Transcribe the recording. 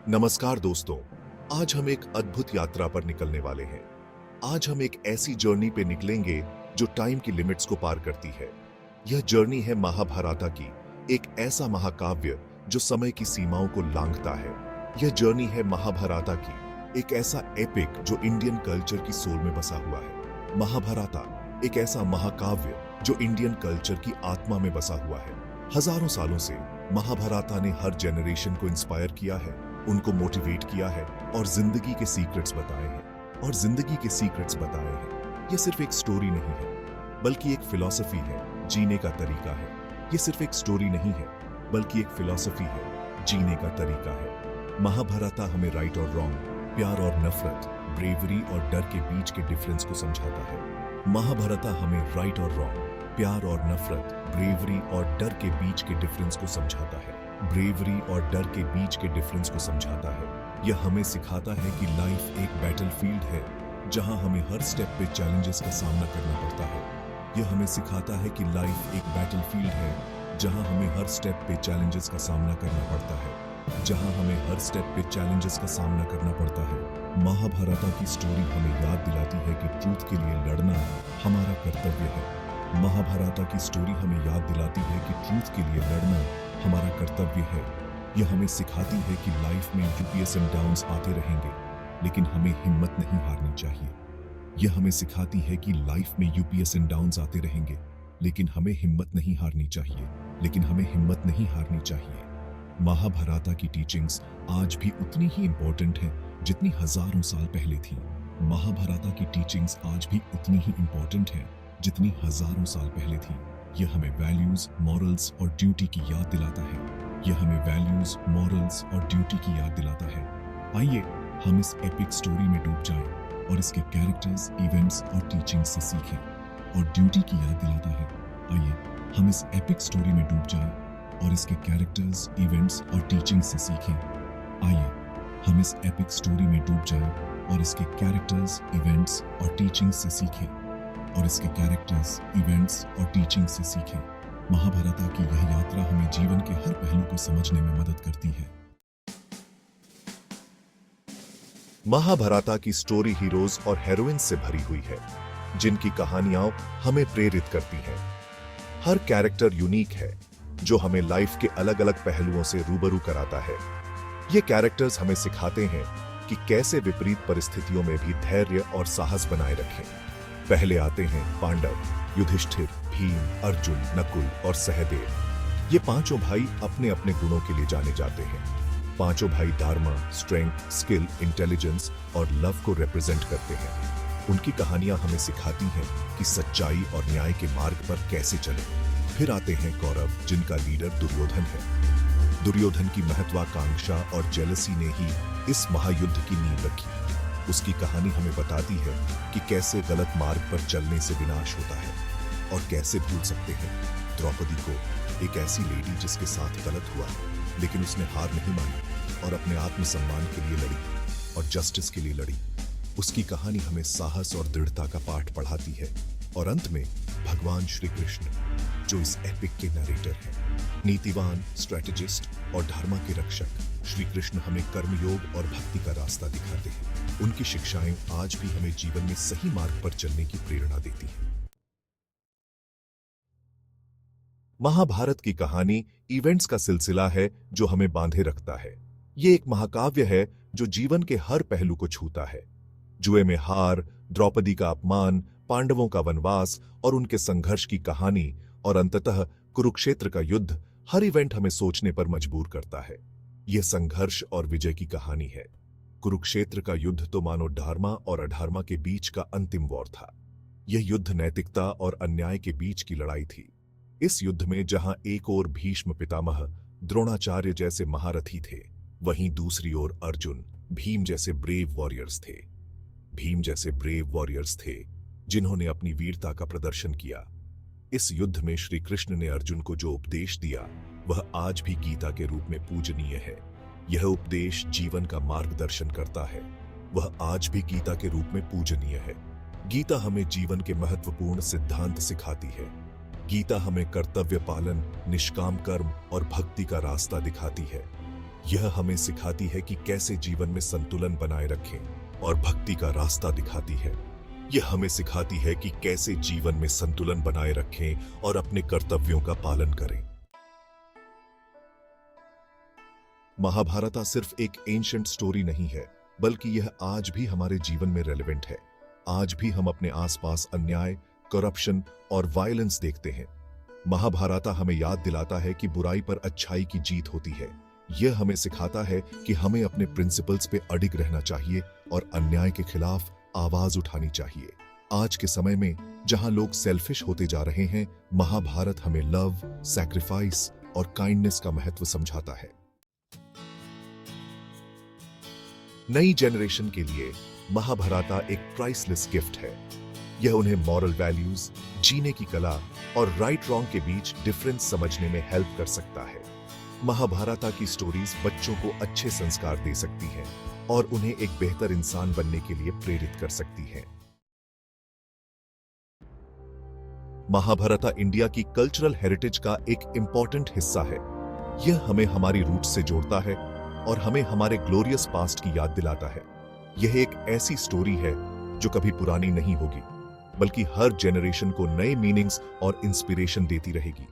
नमस्कार दोस्तों। आज हम एक अद्भुत यात्रा पर निकलने वाले हैं। आज हम एक ऐसी जर्नी पे निकलेंगे जो टाइम की लिमिट्स को पार करती है। यह जर्नी है महाभारता की, एक ऐसा महाकाव्य जो समय की सीमाओं को लांघता है। यह जर्नी है महाभारता की, एक ऐसा एपिक जो इंडियन कल्चर की सोल में बसा हुआ है। महाभारता एक ऐसा महाकाव्य जो इंडियन कल्चर की आत्मा में बसा हुआ है। हजारों सालों से महाभारता ने हर जनरेशन को इंस्पायर किया है, उनको मोटिवेट किया है और जिंदगी के सीक्रेट्स बताए हैं। ये सिर्फ एक स्टोरी नहीं है बल्कि एक फिलॉसफी है, जीने का तरीका है। ये सिर्फ एक स्टोरी नहीं है बल्कि एक फिलॉसफी है, जीने का तरीका है। महाभारता हमें राइट और रॉन्ग, प्यार और नफरत, ब्रेवरी और डर के बीच के डिफरेंस को समझाता है। महाभारता हमें राइट और रॉन्ग, प्यार और नफरत, ब्रेवरी और डर के बीच के डिफरेंस को समझाता है। यह हमें सिखाता है कि लाइफ एक बैटलफील्ड है जहां हमें हर स्टेप पे चैलेंजेस का सामना करना पड़ता है। महाभारता की स्टोरी हमें याद दिलाती है कि ट्रूथ के लिए लड़ना हमारा कर्तव्य है। यह हमें सिखाती है कि लाइफ में यूपीएस एंड डाउन्स आते रहेंगे, लेकिन हमें हिम्मत नहीं हारनी चाहिए। महाभारता की टीचिंग्स आज भी उतनी ही इंपॉर्टेंट हैं जितनी हजारों साल पहले थी। यह हमें वैल्यूज, मॉरल्स और ड्यूटी की याद दिलाता है। आइए हम इस एपिक स्टोरी में डूब जाएं और इसके कैरेक्टर्स, इवेंट्स और टीचिंग्स से सीखें। महाभारता की यह यात्रा हमें जीवन के हर पहलू को समझने में मदद करती है। महाभारता की स्टोरी हीरोज और हेरोइन्स से भरी हुई है, जिनकी कहानियां हमें प्रेरित करती हैं। हर कैरेक्टर यूनिक है, जो हमें लाइफ के अलग अलग पहलुओं से रूबरू कराता है। ये कैरेक्टर्स हमें सिखाते हैं कि कैसे विपरीत परिस्थितियों में भी धैर्य और साहस बनाए रखें। पहले आते हैं पांडव, युधिष्ठिर, भीम, अर्जुन, नकुल और सहदेव। ये पांचों भाई अपने अपने गुणों के लिए जाने जाते हैं। पांचों भाई धार्मा, स्ट्रेंथ, स्किल, इंटेलिजेंस और लव को रिप्रेजेंट करते हैं। उनकी कहानियां हमें सिखाती हैं कि सच्चाई और न्याय के मार्ग पर कैसे चलें। फिर आते हैं कौरव, जिनका लीडर दुर्योधन है। दुर्योधन की महत्वाकांक्षा और जेलसी ने ही इस महायुद्ध की नींव रखी। उसकी कहानी हमें बताती है कि कैसे गलत मार्ग पर चलने से विनाश होता है, और कैसे भूल सकते हैं द्रौपदी को, एक ऐसी लेडी जिसके साथ गलत हुआ लेकिन उसने हार नहीं मानी और अपने आत्मसम्मान के लिए लड़ी और जस्टिस के लिए लड़ी। उसकी कहानी हमें साहस और दृढ़ता का पाठ पढ़ाती है। और अंत में भगवान श्री कृष्ण, जो इस एपिक के नरेटर हैं, नीतिवान, स्ट्रेटेजिस्ट और धर्म के रक्षक। श्री कृष्ण हमें कर्मयोग और भक्ति का रास्ता दिखाते हैं। उनकी शिक्षाएं आज भी हमें जीवन में सही मार्ग पर चलने की प्रेरणा देती हैं। महाभारत की कहानी इवेंट्स का सिलसिला है जो हमें बांधे रखता है। ये एक महाकाव्य है जो जीवन के हर पहलू को छूता है। जुए में हार, द्रौपदी का अपमान, पांडवों का वनवास और उनके संघर्ष की कहानी, और अंततः कुरुक्षेत्र का युद्ध, हर इवेंट हमें सोचने पर मजबूर करता है। यह संघर्ष और विजय की कहानी है। कुरुक्षेत्र का युद्ध तो मानो धर्मा और अधर्मा के बीच का अंतिम वॉर था। यह युद्ध नैतिकता और अन्याय के बीच की लड़ाई थी। इस युद्ध में जहां एक ओर भीष्म पितामह, द्रोणाचार्य जैसे महारथी थे, वहीं दूसरी ओर अर्जुन, भीम जैसे ब्रेव वॉरियर्स थे जिन्होंने अपनी वीरता का प्रदर्शन किया। इस युद्ध में श्री कृष्ण ने अर्जुन को जो उपदेश दिया, वह आज भी गीता के रूप में पूजनीय है। यह उपदेश जीवन का मार्गदर्शन करता है। वह आज भी गीता के रूप में पूजनीय है। गीता हमें जीवन के महत्वपूर्ण सिद्धांत सिखाती है। गीता हमें कर्तव्य पालन, निष्काम कर्म और भक्ति का रास्ता दिखाती है। यह हमें सिखाती है कि कैसे जीवन में संतुलन बनाए रखें और भक्ति का रास्ता दिखाती है। यह हमें सिखाती है कि कैसे जीवन में संतुलन बनाए रखें और अपने कर्तव्यों का पालन करें। महाभारत सिर्फ एक एंशिएंट स्टोरी नहीं है, बल्कि यह आज भी हमारे जीवन में रेलेवेंट है। आज भी हम अपने आसपास अन्याय, करप्शन और वायलेंस देखते हैं। महाभारत हमें याद दिलाता है कि बुराई पर अच्छाई की जीत होती है। यह हमें सिखाता है कि हमें अपने प्रिंसिपल्स पे अडिग रहना चाहिए और अन्याय के खिलाफ आवाज उठानी चाहिए। आज के समय में जहां लोग सेल्फिश होते जा रहे हैं, महाभारत हमें लव, सैक्रिफाइस और काइंडनेस का महत्व समझाता है। नई जनरेशन के लिए महाभारत एक प्राइसलेस गिफ्ट है। यह उन्हें मॉरल वैल्यूज, जीने की कला और राइट रॉन्ग के बीच डिफरेंस समझने में हेल्प कर सकता है। महाभारत की स्टोरीज बच्चों को अच्छे संस्कार दे सकती हैं और उन्हें एक बेहतर इंसान बनने के लिए प्रेरित कर सकती हैं। महाभारत इंडिया की कल्चरल हेरिटेज का एक इंपॉर्टेंट हिस्सा है। यह हमें हमारी रूट से जोड़ता है और हमें हमारे ग्लोरियस पास्ट की याद दिलाता है। यह एक ऐसी स्टोरी है जो कभी पुरानी नहीं होगी, बल्कि हर जनरेशन को नए मीनिंग्स और इंस्पिरेशन देती रहेगी।